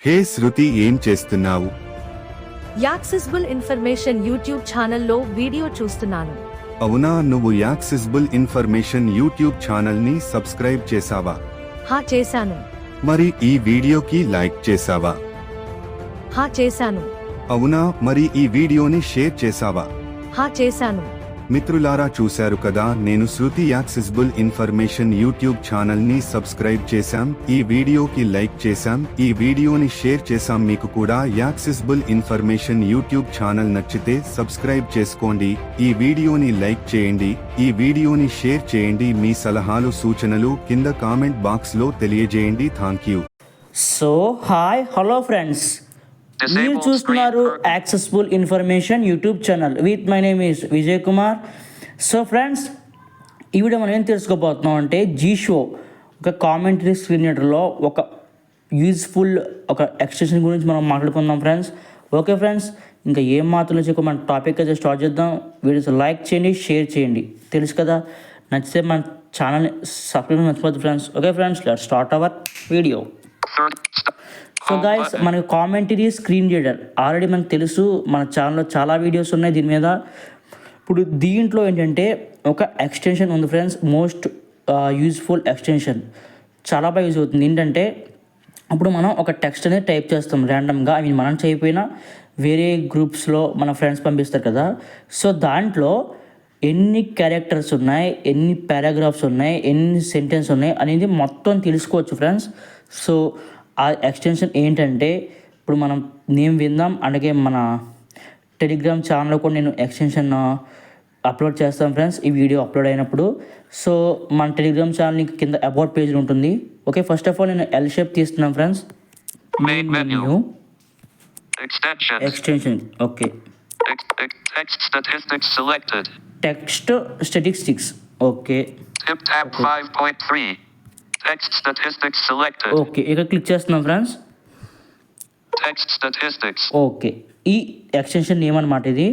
హే శృతి, ఏం చేస్తున్నావు? Accessible information YouTube ఛానల్లో వీడియో చూస్తున్నాను. అవునా, నువ్వు యాక్సెసిబుల్ ఇన్ఫర్మేషన్ యూట్యూబ్ ఛానల్ ని సబ్స్క్రైబ్ చేసావా? హా చేశాను. మరి ఈ వీడియోకి లైక్ చేసావా? హా చేశాను. అవునా, మరి ఈ వీడియోని షేర్ చేసావా? హా చేశాను. మిత్రులారా, చూశారు కదా, నేను శృతి యాక్సెసిబుల్ ఇన్ఫర్మేషన్ యూట్యూబ్ ఛానల్ ని సబ్స్క్రైబ్ చేశాం, ఈ వీడియోకి లైక్ చేశాం, ఈ వీడియోని షేర్ చేశాం. మీకు కూడా యాక్సెసిబుల్ ఇన్ఫర్మేషన్ యూట్యూబ్ ఛానల్ నచ్చితే సబ్స్క్రైబ్ చేసుకోండి, ఈ వీడియోని లైక్ చేయండి, ఈ వీడియోని షేర్ చేయండి. మీ సలహాలు సూచనలు కింద కామెంట్ బాక్స్ లో తెలియజేయండి. Thank you. So hi hello friends, మీరు చూస్తున్నారు accessible information YouTube channel with my name is Vijay Kumar. So friends, ఈ వీడియో మనం ఏం తెలుసుకోబోతున్నాం అంటే జీషో ఒక కామెంటరీ స్క్రీన్ రీడర్లో ఒక యూజ్ఫుల్ ఒక ఎక్స్టెన్షన్ గురించి మనం మాట్లాడుకుందాం ఫ్రెండ్స్. ఓకే ఫ్రెండ్స్, ఇంకా ఏం మాత్రం చెప్పి మన టాపిక్ అయితే స్టార్ట్ చేద్దాం. వీడియోస్ లైక్ చేయండి, షేర్ చేయండి, తెలుసు కదా. నచ్చితే మన ఛానల్ని సబ్స్క్రైబ్ మర్చిపోద్దు friends. Okay friends, let's start our video. So guys, మనకి కామెంటరీ స్క్రీన్ రీడర్ ఆల్రెడీ మనకు తెలుసు, మన ఛానల్లో చాలా వీడియోస్ ఉన్నాయి దీని మీద. ఇప్పుడు దీంట్లో ఏంటంటే ఒక ఎక్స్టెన్షన్ ఉంది ఫ్రెండ్స్, మోస్ట్ యూజ్ఫుల్ ఎక్స్టెన్షన్, చాలా బాగా యూజ్ అవుతుంది. ఏంటంటే అప్పుడు మనం ఒక టెక్స్ట్ అనేది టైప్ చేస్తాం ర్యాండమ్గా, అవి మనం చేయకపోయినా వేరే గ్రూప్స్లో మన ఫ్రెండ్స్ పంపిస్తారు కదా. సో దాంట్లో ఎన్ని క్యారెక్టర్స్ ఉన్నాయి, ఎన్ని పారాగ్రాఫ్స్ ఉన్నాయి, ఎన్ని సెంటెన్స్ ఉన్నాయి అనేది మొత్తం తెలుసుకోవచ్చు ఫ్రెండ్స్. సో ఆ ఎక్స్టెన్షన్ ఏంటంటే ఇప్పుడు మనం నేమ్ విందాం, అలాగే మన టెలిగ్రామ్ ఛానల్లో కూడా నేను ఎక్స్టెన్షన్ అప్లోడ్ చేస్తాను ఫ్రెండ్స్ ఈ వీడియో అప్లోడ్ అయినప్పుడు. సో మన టెలిగ్రామ్ ఛానల్ లింక్ కింద అబౌట్ పేజ్ ఉంటుంది. ఓకే, ఫస్ట్ ఆఫ్ ఆల్ నేను ఎల్ షేప్ తీస్తున్నాను friends. Main menu extension. Okay, text statistics. Okay, Text statistics selected. Okay, ఇక్కడ క్లిక్ చేస్తున్నాం ఫ్రెండ్స్. Text statistics. ఓకే, ఈ extension name అనమాట ఇది.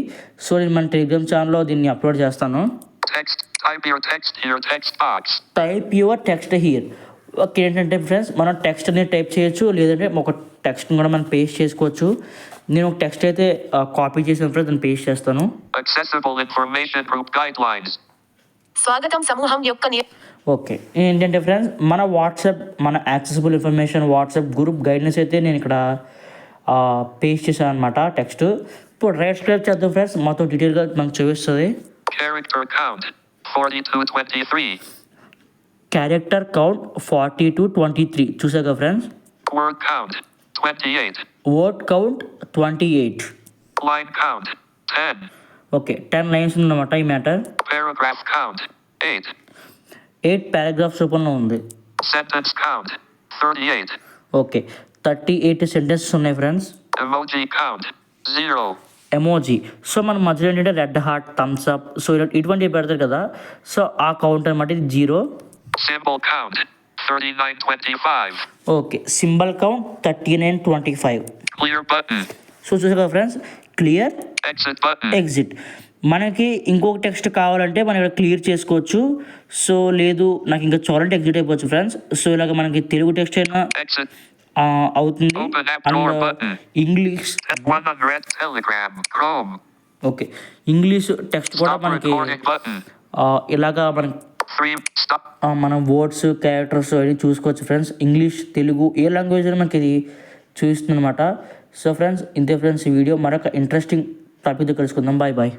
సో నేను మన టెలిగ్రామ్ ఛానల్లో దీన్ని అప్లోడ్ చేస్తాను. Text, type your text here, text box. Type your text here. Okay, ఏంటంటే ఫ్రెండ్స్ మనం టెక్స్ట్ అనేది టైప్ చేయొచ్చు, లేదంటే ఒక టెక్స్ట్ని కూడా మనం పేస్ట్ చేసుకోవచ్చు. నేను ఒక టెక్స్ట్ అయితే కాపీ చేసాను ఫ్రెండ్స్, దాన్ని పేస్ట్ చేస్తాను. Accessible information group guidelines. స్వాగతం సమూహం యొక్క ఓకే, ఏంటంటే ఫ్రెండ్స్ మన వాట్సాప్, మన accessible information WhatsApp group guidelines అయితే నేను ఇక్కడ పేస్ట్ చేశాను అనమాట టెక్స్ట్. ఇప్పుడు రైట్ స్క్రైబ్ చేద్దాం ఫ్రెండ్స్, మొత్తం డీటెయిల్గా మనకు చూపిస్తుంది. Character count 40-23. Character count 40 to 23 చూసాక friends. Word count 28. Word count 28. Line count 10. Okay, 10 lines ఉందన్నమాట ఈ మ్యాటర్. Paragraph count 8. 8 పారాగ్రాఫ్స్ రూపంలో ఉంది. Sentence count 38. ఓకే, 38 సెంటెన్సెస్ ఉన్నాయి friends. Emoji count 0. Emoji. So మన మధ్యలో ఏంటంటే red heart, thumbs up, so ఇటువంటివి పెడతారు కదా. సో ఆ కౌంట్ అనమాట ఇది 0. Symbol count 39-25. Okay, symbol count 39-25. Clear button. So చూసారు friends, clear, Exit button. Exit. మనకి ఇంకొక టెక్స్ట్ కావాలంటే మనం ఇక్కడ క్లియర్ చేసుకోవచ్చు. సో లేదు నాకు ఇంకా చాలంటే ఎగ్జిట్ అయిపోవచ్చు ఫ్రెండ్స్. సో ఇలాగ మనకి తెలుగు టెక్స్ట్ అయినా Exit. అవుతుంది. Open app drawer and button. English. 100 Telegram Chrome. Okay, English text కూడా Stop మనకి recording button. ఇలాగా మనకి 3. Stop. మనం వర్డ్స్, క్యారెక్టర్స్ అవి చూసుకోవచ్చు ఫ్రెండ్స్. ఇంగ్లీష్, తెలుగు ఏ లాంగ్వేజ్ మనకి ఇది చూపిస్తుంది అనమాట. సో ఫ్రెండ్స్, ఇంతే ఫ్రెండ్స్ ఈ వీడియో. మరొక ఇంట్రెస్టింగ్ టాపిక్తో కలుసుకుందాం. Bye bye.